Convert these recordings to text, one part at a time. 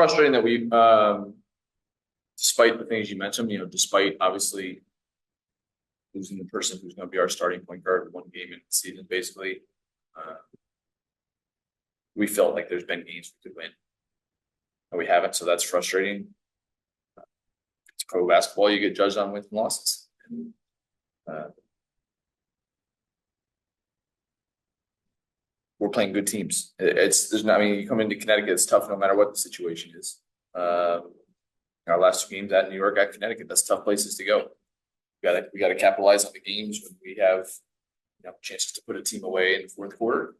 frustrating that we, despite the things you mentioned, despite obviously losing the person who's going to be our starting point guard one game in the season, basically, we felt like there's been games we could win, and we haven't. So that's frustrating. It's pro basketball; you get judged on wins and losses. And, we're playing good teams. You come into Connecticut, it's tough no matter what the situation is. Our last 2 games at New York, at Connecticut, that's tough places to go. We got to capitalize on the games when we have chances to put a team away in the fourth quarter.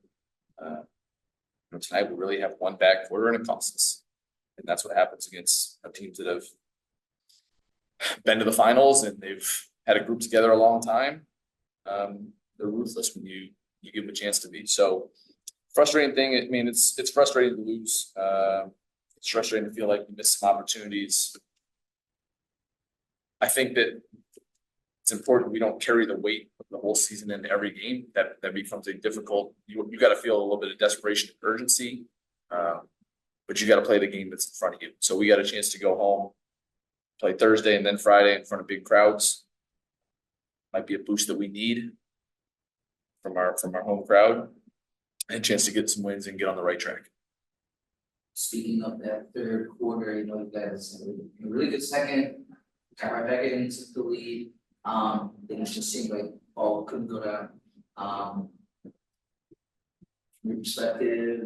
Tonight we really have one bad quarter and it costs us, and that's what happens against teams that have been to the finals and they've had a group together a long time. They're ruthless when you give them a chance to be. So frustrating thing. I mean, it's frustrating to lose. It's frustrating to feel like we missed some opportunities. I think that it's important we don't carry the weight of the whole season into every game. That becomes a difficult. You got to feel a little bit of desperation and urgency, but you got to play the game that's in front of you. So we got a chance to go home, play Thursday and then Friday in front of big crowds. Might be a boost that we need from our home crowd, and a chance to get some wins and get on the right track. Speaking of that third quarter, you guys had a really good second, got right back into the lead. It just seemed like all couldn't go down. From your perspective,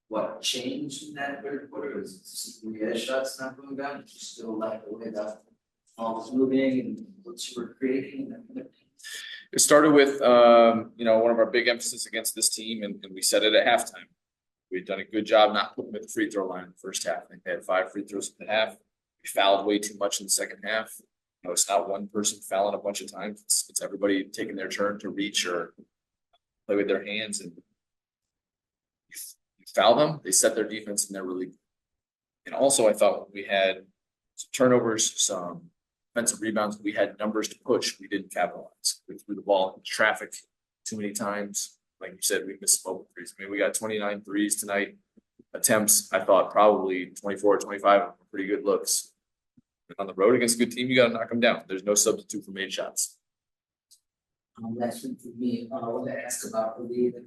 what changed in that third quarter? Was it the shots not going down? Did you still like the way that all was moving and what you were creating? It started with one of our big emphasis against this team, and we said it at halftime. We'd done a good job not putting them at the free throw line in the first half. I think they had 5 free throws in the half. We fouled way too much in the second half. It's not one person fouling a bunch of times. It's everybody taking their turn to reach or play with their hands, and you foul them. They set their defense, and they're really. And also, I thought we had some turnovers, some offensive rebounds. We had numbers to push. We didn't capitalize. We threw the ball into traffic too many times. Like you said, we missed some open threes. I mean, we got 29 threes tonight. Attempts, I thought probably 24 or 25 were pretty good looks. And on the road against a good team, you got to knock them down. There's no substitute for made shots. That's one for me. I want to ask about Aaliyah.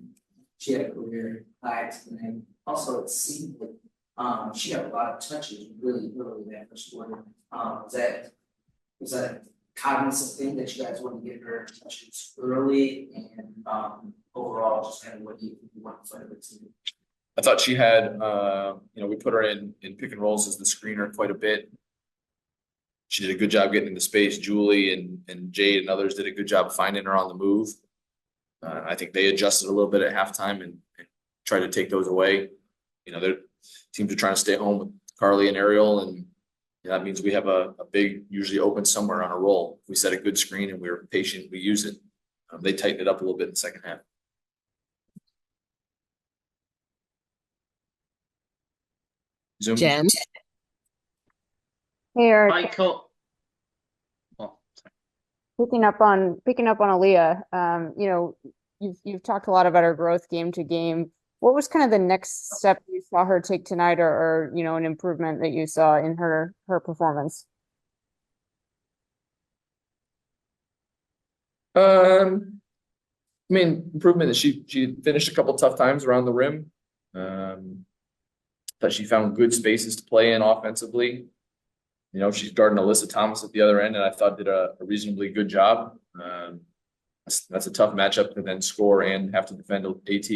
She had a career high tonight. Also, it seemed like she had a lot of touches really early in that first quarter. Was that a cognizant thing that you guys want to get her touches early, and overall just kind of what you want to play with the team? I thought she had, we put her in pick and rolls as the screener quite a bit. She did a good job getting into space. Julie and Jade and others did a good job finding her on the move. I think they adjusted a little bit at halftime and tried to take those away. Their teams are trying to stay home with Carly and Ariel, and that means we have a big, usually open somewhere on a roll. If we set a good screen and we were patient, we use it. They tightened it up a little bit in the second half. Zoom. Jen. Hey, Eric. Michael. Oh, Picking up on Aaliyah, you've talked a lot about her growth game to game. What was kind of the next step you saw her take tonight, or an improvement that you saw in her performance? Improvement that she finished a couple tough times around the rim. But she found good spaces to play in offensively. She's guarding Alyssa Thomas at the other end, and I thought did a reasonably good job. That's a tough matchup to then score and have to defend AT.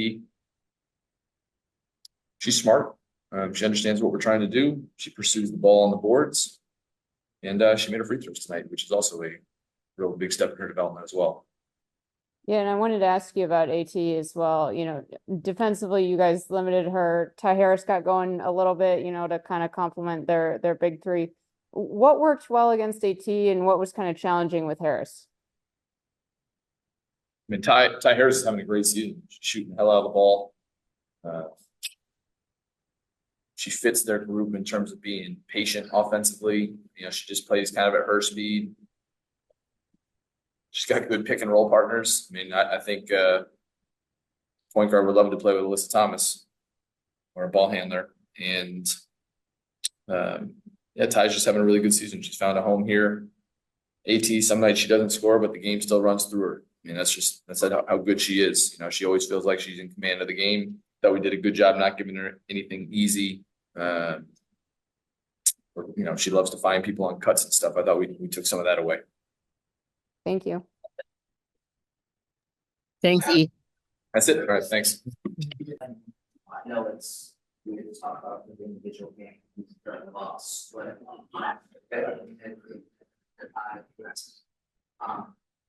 She's smart. She understands what we're trying to do. She pursues the ball on the boards, and she made her free throws tonight, which is also a real big step in her development as well. Yeah, and I wanted to ask you about AT as well. Defensively, you guys limited her. Ty Harris got going a little bit, to kind of complement their big three. What worked well against AT, and what was kind of challenging with Harris? Ty Harris is having a great season. She's shooting the hell out of the ball. She fits their group in terms of being patient offensively. She just plays kind of at her speed. She's got good pick and roll partners. I think point guard would love to play with Alyssa Thomas or a ball handler. And Yeah, Ty's just having a really good season. She's found a home here. AT, some nights she doesn't score, but the game still runs through her. I mean, that's how good she is. You know, she always feels like she's in command of the game. Thought we did a good job not giving her anything easy. You know, she loves to find people on cuts and stuff. I thought we took some of that away. Thank you. Thanks, E. That's it. All right, thanks. I know it's weird to talk about the individual game during the loss, but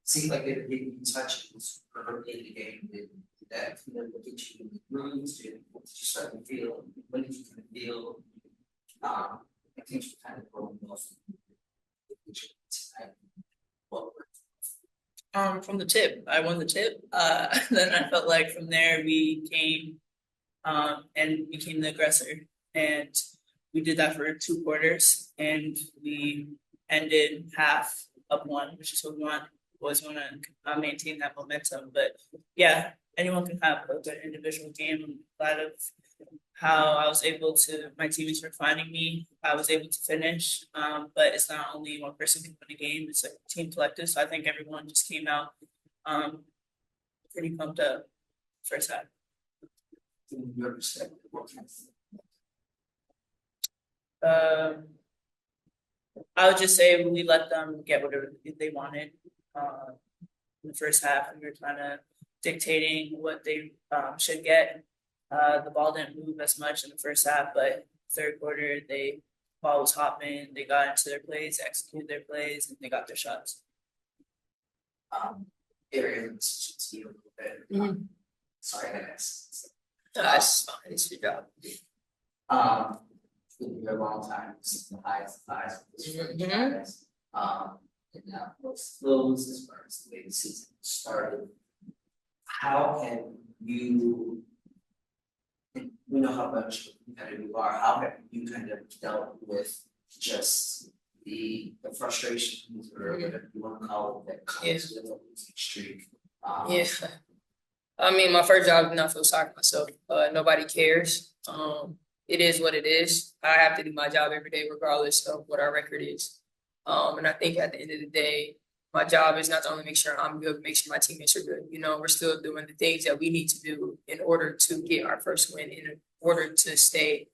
seems like it didn't touch early in the game. Did that get you bruised? Did you start to feel? When did you kind of feel? I think you kind of broke off. From the tip, I won the tip. Then I felt like from there we came and became the aggressor, and we did that for 2 quarters, and we ended half up 1, which is what we want. Was want to maintain that momentum, but yeah, anyone can have a good individual game. I'm glad of how I was able to. My teammates were finding me. I was able to finish, but it's not only one person can win a game. It's a team collective. So I think everyone just came out pretty pumped up first half. I would just say we let them get whatever they wanted. In the first half, we were kind of dictating what they should get. The ball didn't move as much in the first half, but third quarter, ball was hopping. They got into their plays, executed their plays, and they got their shots. Ariel, to you a little bit. Sorry, I guess. That's fine. It's your job. It's been a long time since the highest. And now let's close as far as the way the season started. How have you, and we know how much competitive you are, how have you kind of dealt with just the frustrations or whatever you want to call it that comes with a losing streak? Yeah. I mean, my first job is not feel sorry for myself. Nobody cares. It is what it is. I have to do my job every day, regardless of what our record is. And I think at the end of the day, my job is not to only make sure I'm good, but make sure my teammates are good. You know, we're still doing the things that we need to do in order to get our first win, in order to stay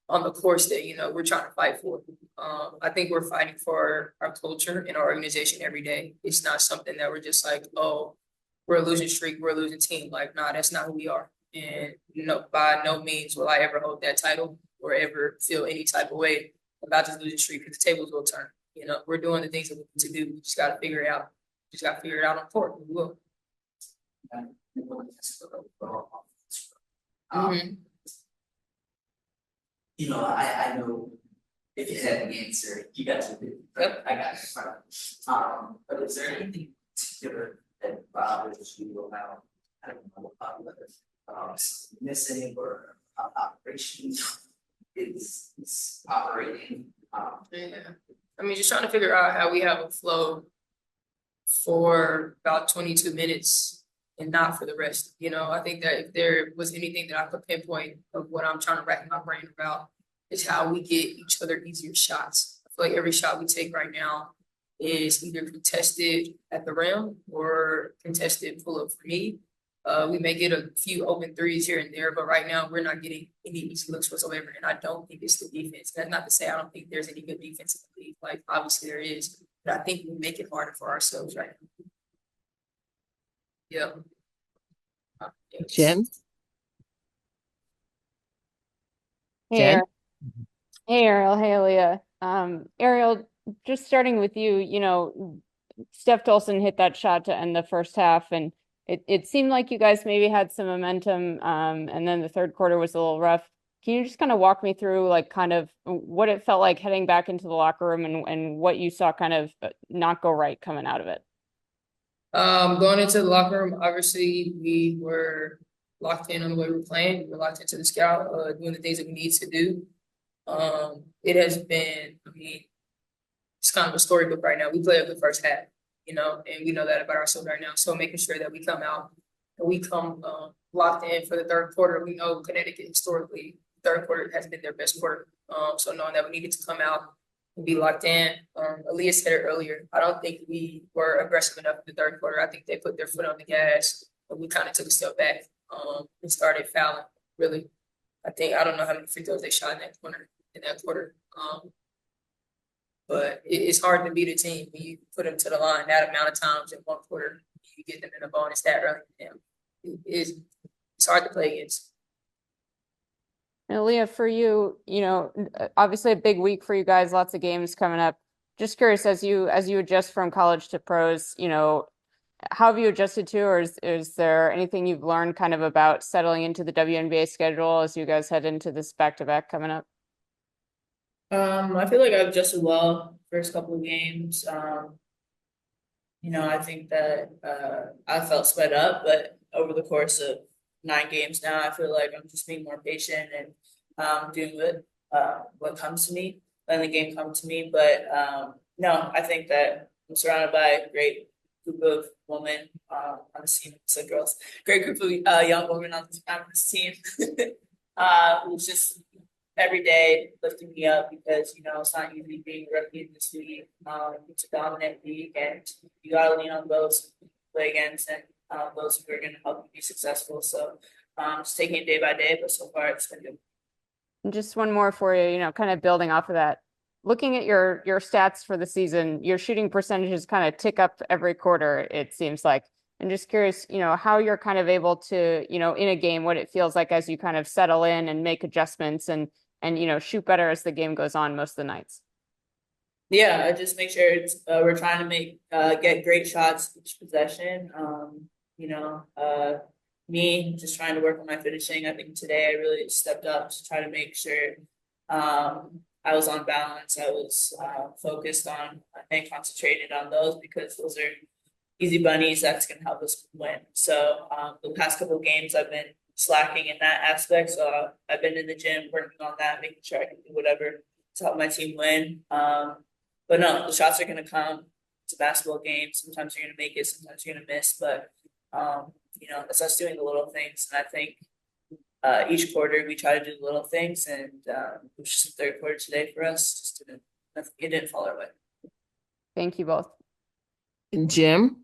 on the course that, you know, we're trying to fight for. I think we're fighting for our culture and our organization every day. It's not something that we're just like, oh, we're a losing streak, we're a losing team. Like, nah, that's not who we are. And, you know, by no means will I ever hold that title or ever feel any type of way about this losing streak, because the tables will turn. You know, we're doing the things that we need to do. We just got to figure it out. Just got to figure it out on court. We will. You know, I know if you had the answer, you got to do. But I got it. But is there anything particular that bothers you about, I don't know, whether missing or operations is operating? Yeah. I mean, just trying to figure out how we have a flow for about 22 minutes and not for the rest. You know, I think that if there was anything that I could pinpoint of what I'm trying to rack my brain about is how we get each other easier shots. I feel like every shot we take right now is either contested at the rim or contested pull up for me. We may get a few open threes here and there, but right now we're not getting any easy looks whatsoever. And I don't think it's the defense. That's not to say I don't think there's any good defense in the league. Like, obviously there is, but I think we make it harder for ourselves right now. Yeah. Jen? Hey, Jen? Hey, Ariel. Hey, Aaliyah. Ariel, just starting with you, you know, Steph Tolson hit that shot to end the first half, and it seemed like you guys maybe had some momentum, and then the third quarter was a little rough. Can you just kind of walk me through, like, kind of what it felt like heading back into the locker room and what you saw kind of not go right coming out of it? Going into the locker room, obviously we were locked in on the way we were playing. We were locked into the scout, doing the things that we need to do. It has been, I mean, it's kind of a storybook right now. We play a good first half, you know, and we know that about ourselves right now. So making sure that we come out and we come locked in for the third quarter. We know Connecticut historically third quarter has been their best quarter. So knowing that we needed to come out and be locked in. Aaliyah said it earlier. I don't think we were aggressive enough in the third quarter. I think they put their foot on the gas, but we kind of took a step back and started fouling. Really, I don't know how many free throws they shot in that quarter. But it's hard to beat a team when you put them to the line that amount of times in one quarter. You get them in a bonus that early. It's hard to play against. And Aaliyah, for you, obviously a big week for you guys, lots of games coming up. Just curious, as you adjust from college to pros, how have you adjusted to, or is there anything you've learned kind of about settling into the WNBA schedule as you guys head into this back-to-back coming up? I feel like I've adjusted well first couple of games. I think that I felt sped up, but over the course of 9 games now, I feel like I'm just being more patient and doing what comes to me, letting the game come to me. But no, I think that I'm surrounded by a great group of women on this team. So girls, great group of young women on this team. Who's just every day lifting me up because it's not easy being a rookie in this league. It's a dominant league, and you gotta lean on those you play against and those who are going to help you be successful. So just taking it day by day, but so far it's been good. And just one more for you, kind of building off of that. Looking at your stats for the season, your shooting percentages kind of tick up every quarter, it seems like. And just curious, how you're kind of able to, in a game, what it feels like as you kind of settle in and make adjustments and shoot better as the game goes on most of the nights. Yeah, I just make sure we're trying to get great shots each possession. Me just trying to work on my finishing. I think today I really stepped up to try to make sure I was on balance. I was focused on and concentrated on those because those are easy bunnies that's going to help us win. So the past couple of games I've been slacking in that aspect. So I've been in the gym working on that, making sure I can do whatever to help my team win. But no, the shots are going to come. It's a basketball game. Sometimes you're going to make it, sometimes you're going to miss. But it's us doing the little things. And I think each quarter we try to do the little things, and it was just the third quarter today for us. It didn't fall our way. Thank you both. Jim?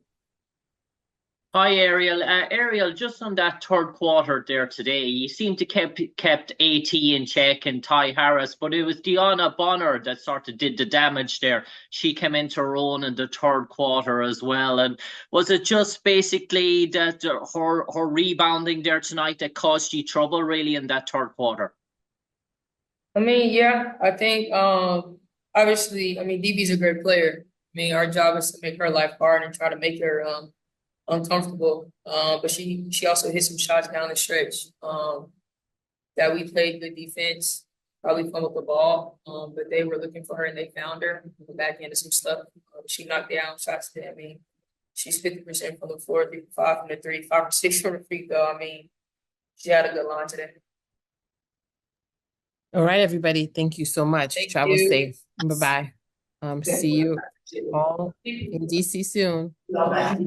Hi, Ariel. Ariel, just on that third quarter there today, you seem to kept AT in check and Ty Harris, but it was Deanna Bonner that sort of did the damage there. She came into her own in the third quarter as well. And was it just basically that her rebounding there tonight that caused you trouble really in that third quarter? I mean, yeah, I think obviously, DB's a great player. Our job is to make her life hard and try to make her uncomfortable. But she also hit some shots down the stretch that we played good defense, probably fumbled the ball, but they were looking for her and they found her back into some stuff. She knocked down shots today. She's 50% from the floor, 5 from the 3, 5 or 6 from the free throw. She had a good line today. All right, everybody. Thank you so much. Travel safe. Bye-bye. See you all in DC soon. Bye.